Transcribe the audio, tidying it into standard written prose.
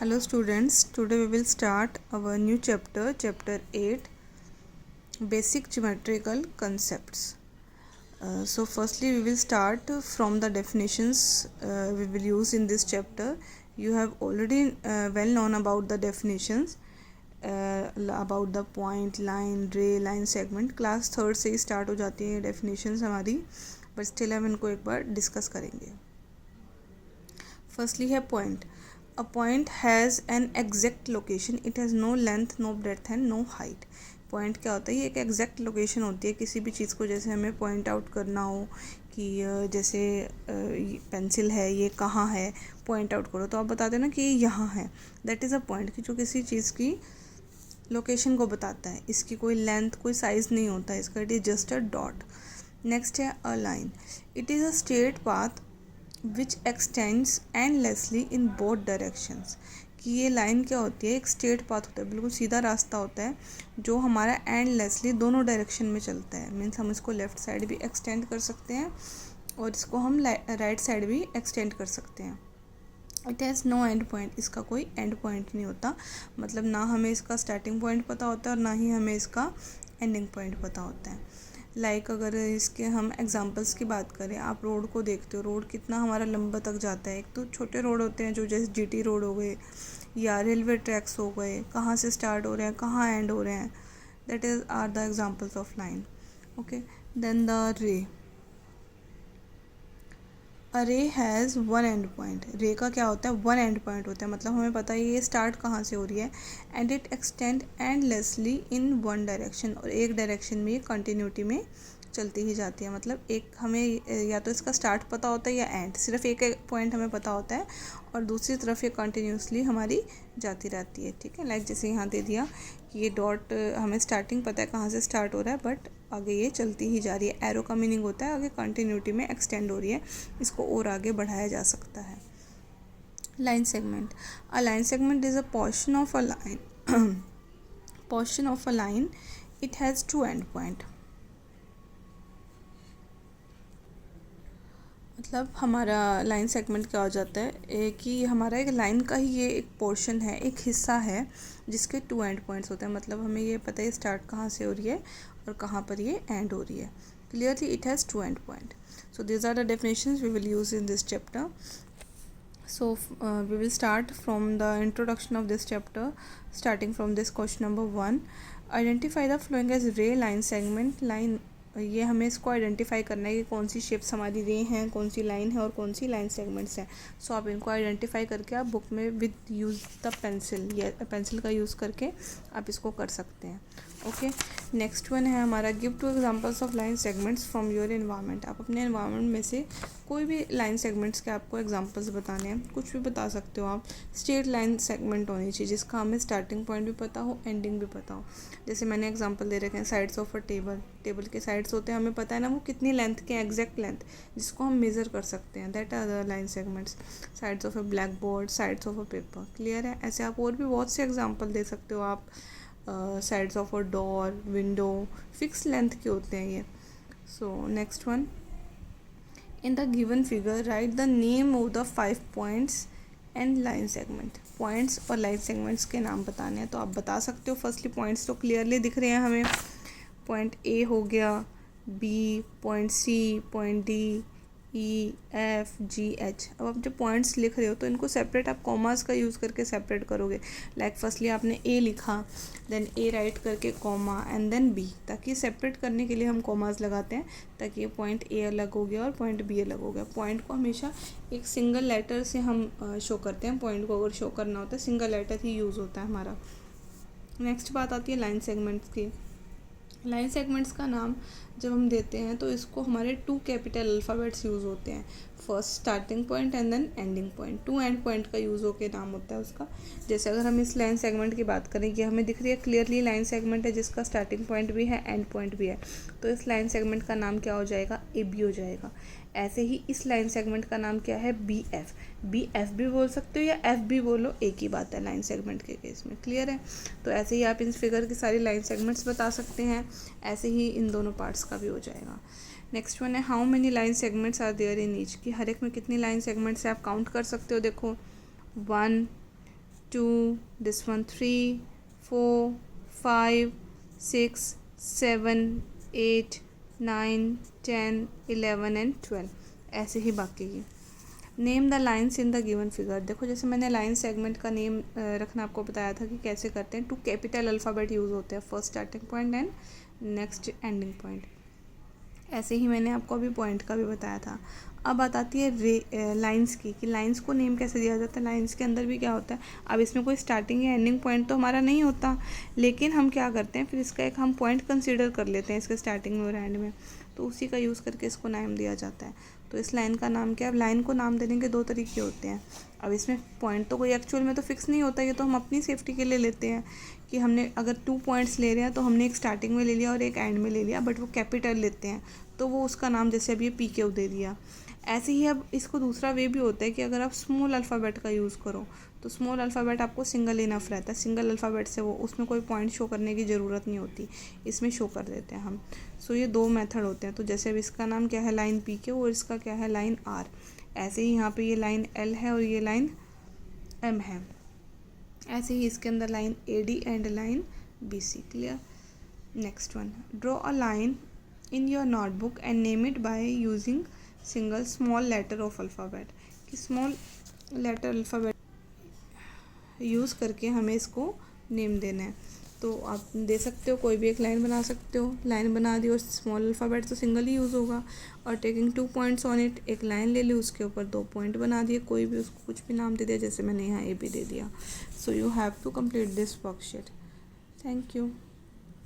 Hello students, today we will start our new chapter, chapter 8, basic geometrical concepts. So firstly we will start from the definitions we will use in this chapter. You have already well known about the definitions, about the point, line, ray, line segment. Class third से ही start हो जाती है definitions हमारी, but still हम इनको एक बार discuss करेंगे. Firstly है point. A point has an exact location. It has no length, no breadth and no height. Point क्या होता है? ये एक एग्जैक्ट लोकेशन होती है किसी भी चीज़ को. जैसे हमें पॉइंट आउट करना हो कि जैसे पेंसिल है, ये कहाँ है, पॉइंट आउट करो, तो आप बता देना कि ये यहाँ है. दैट इज़ अ पॉइंट, कि जो किसी चीज़ की लोकेशन को बताता है. इसकी कोई लेंथ, कोई साइज़ नहीं होता है इसका. It is just a dot. Next है a line. It is a straight path which extends endlessly in both directions. कि ये लाइन क्या होती है? एक स्ट्रेट पाथ होता है, बिल्कुल सीधा रास्ता होता है जो हमारा एंडलेसली दोनों डायरेक्शन में चलता है. मीन्स हम इसको लेफ़्ट साइड भी एक्सटेंड कर सकते हैं और इसको हम राइट साइड भी एक्सटेंड कर सकते हैं. It has no end point. इसका कोई एंड पॉइंट नहीं होता. मतलब ना हमें इसका स्टार्टिंग पॉइंट पता होता है और ना ही हमें इसका एंडिंग पॉइंट पता होता है. लाइक अगर इसके हम एग्जांपल्स की बात करें, आप रोड को देखते हो, रोड कितना हमारा लंबा तक जाता है. एक तो छोटे रोड होते हैं जो जैसे जीटी रोड हो गए या रेलवे ट्रैक्स हो गए, कहाँ से स्टार्ट हो रहे हैं, कहाँ एंड हो रहे हैं. That is are the examples of line. Okay, then the ray. A रे हैज़ वन एंड पॉइंट. रे का क्या होता है? वन एंड पॉइंट होता है. मतलब हमें पता है ये स्टार्ट कहाँ से हो रही है. And it extend endlessly in one direction. और एक डायरेक्शन में ये कंटिन्यूटी में चलती ही जाती है. मतलब एक हमें या तो इसका स्टार्ट पता होता है या एंड. सिर्फ एक पॉइंट हमें पता होता है और दूसरी तरफ ये कंटिन्यूसली हमारी जाती रहती है. ठीक है, लाइक जैसे यहाँ दे दिया कि ये डॉट हमें स्टार्टिंग पता है कहाँ से स्टार्ट हो रहा है, बट आगे ये चलती ही जा रही है. एरो का मीनिंग होता है आगे कंटिन्यूटी में एक्सटेंड हो रही है, इसको और आगे बढ़ाया जा सकता है. Line segment. A line segment is a portion of a line. Portion of a line. It has two end point. मतलब हमारा लाइन सेगमेंट क्या हो जाता है कि हमारा एक लाइन का ही ये एक पोर्शन है, एक हिस्सा है जिसके टू एंड पॉइंट्स होते हैं. मतलब हमें ये पता है स्टार्ट कहाँ से हो रही है और कहाँ पर ये एंड हो रही है. Clearly it has two end point. So these are the definitions we will use in this chapter. So we will start from the introduction of this chapter, starting from this question number 1. Identify the flowing as ray line segment. line ये हमें इसको identify करना है कि कौन सी shapes हमारी रे हैं, कौन सी लाइन है और कौन सी लाइन सेगमेंट्स हैं. सो आप इनको आइडेंटिफाई करके आप बुक में विद यूज़ द पेंसिल या पेंसिल का यूज़ करके आप इसको कर सकते हैं. ओके, नेक्स्ट वन है हमारा give to examples of line segments from your environment. आप अपने एनवायरनमेंट में से कोई भी लाइन सेगमेंट्स के आपको एग्जांपल्स बताने हैं, कुछ भी बता सकते हो आप. स्ट्रेट लाइन सेगमेंट होनी चाहिए जिसका हमें स्टार्टिंग पॉइंट भी पता हो, एंडिंग भी पता हो. जैसे मैंने एग्जांपल दे रखे हैं sides of a table. Table के साइड्स होते हैं, हमें पता है ना वो कितनी लेंथ के, एग्जैक्ट लेंथ जिसको हम मेज़र कर सकते हैं. That are the line segments. Sides of a blackboard, sides of a paper. Clear है? ऐसे आप और भी बहुत से एग्जांपल दे सकते हो आप. Sides of a door, window, fix length के होते हैं ये. So next one. In the given figure right the name of the 5 points and line segment. Points और लाइन सेगमेंट्स के नाम बताने हैं तो आप बता सकते हो. फर्स्टली पॉइंट्स तो क्लियरली दिख रहे हैं हमें. पॉइंट ए हो गया, B, point C, point D, E, F, G, H. अब आप जब पॉइंट्स लिख रहे हो तो इनको सेपरेट आप कॉमास का यूज़ करके सेपरेट करोगे. लाइक फर्स्टली आपने ए लिखा, देन ए राइट करके कॉमा एंड देन बी, ताकि सेपरेट करने के लिए हम कॉमास लगाते हैं ताकि ये पॉइंट ए अलग हो गया और पॉइंट बी अलग हो गया. पॉइंट को हमेशा एक सिंगल लेटर से हम शो करते हैं. पॉइंट को अगर शो करना होता है सिंगल लेटर ही यूज़ होता है हमारा. नेक्स्ट बात आती है लाइन सेगमेंट्स की. लाइन सेगमेंट्स का नाम जब हम देते हैं तो इसको हमारे 2 कैपिटल अल्फ़ाबेट्स यूज़ होते हैं. First starting point and then ending point. 2 end point का यूज़ होकर नाम होता है उसका. जैसे अगर हम इस लाइन सेगमेंट की बात करें, ये हमें दिख रही है क्लियरली लाइन सेगमेंट है जिसका स्टार्टिंग पॉइंट भी है, एंड पॉइंट भी है. तो इस लाइन सेगमेंट का नाम क्या हो जाएगा? ए बी हो जाएगा. ऐसे ही इस लाइन सेगमेंट का नाम क्या है? B F. बी एफ भी बोल सकते हो या एफ भी बोलो, एक ही बात है लाइन सेगमेंट के केस में. क्लियर है? तो ऐसे ही आप इन फिगर की सारी लाइन सेगमेंट्स बता सकते हैं. ऐसे ही इन दोनों पार्ट्स का भी हो जाएगा. नेक्स्ट वन है how many line segments are there in each. कि हर एक में कितनी लाइन सेगमेंट्स है आप काउंट कर सकते हो. देखो 1, 2, this one 3, 4, 5, 6, 7, 8, 9, 10, 11 एंड 12। ऐसे ही बाकी की। Name the lines in the given figure. देखो जैसे मैंने लाइन सेगमेंट का नेम रखना आपको बताया था कि कैसे करते हैं। 2 कैपिटल अल्फ़ाबेट यूज़ होते हैं, first starting point and next ending point. ऐसे ही मैंने आपको अभी पॉइंट का भी बताया था। अब बात आती है लाइंस की, कि लाइंस को नेम कैसे दिया जाता है। लाइंस के अंदर भी क्या होता है, अब इसमें कोई स्टार्टिंग या एंडिंग पॉइंट तो हमारा नहीं होता, लेकिन हम क्या करते हैं, फिर इसका एक हम पॉइंट कंसीडर कर लेते हैं इसके स्टार्टिंग में और एंड में, तो उसी का यूज़ करके इसको नाम दिया जाता है। तो इस लाइन का नाम क्या है। लाइन को नाम देने के 2 तरीके होते हैं। अब इसमें पॉइंट तो कोई एक्चुअल में तो फिक्स नहीं होता, ये तो हम अपनी सेफ्टी के लिए लेते हैं कि हमने अगर 2 पॉइंट्स ले रहे हैं तो हमने एक स्टार्टिंग में ले लिया और एक एंड में ले लिया, बट वो कैपिटल लेते हैं तो वो उसका नाम जैसे अभी पी क्यू दे दिया। ऐसे ही अब इसको दूसरा वे भी होता है कि अगर आप स्मॉल अल्फ़ाबेट का यूज़ करो तो स्मॉल अल्फ़ाबेट आपको सिंगल इनफ रहता है। सिंगल अल्फ़ाबेट से वो उसमें कोई पॉइंट शो करने की ज़रूरत नहीं होती, इसमें शो कर देते हैं हम। सो ये 2 मेथड होते हैं। तो जैसे अब इसका नाम क्या है, लाइन पी क्यू, और इसका क्या है, लाइन आर। ऐसे ही यहाँ पे ये लाइन एल है और ये लाइन एम है। ऐसे ही इसके अंदर line A D and line B C. Clear. Next one, draw a line in your notebook and name it by using single small letter of alphabet। कि small letter alphabet यूज़ करके हमें इसको name देना है। तो आप दे सकते हो, कोई भी एक लाइन बना सकते हो। लाइन बना दी और स्मॉल अल्फ़ाबेट तो सिंगल ही यूज़ होगा, और टेकिंग 2 पॉइंट्स ऑन इट, एक लाइन ले ली, उसके ऊपर 2 पॉइंट बना दिए, कोई भी उसको कुछ भी नाम दे दिया, जैसे मैंने यहाँ ए बी दे दिया। So you have to complete this worksheet. Thank you.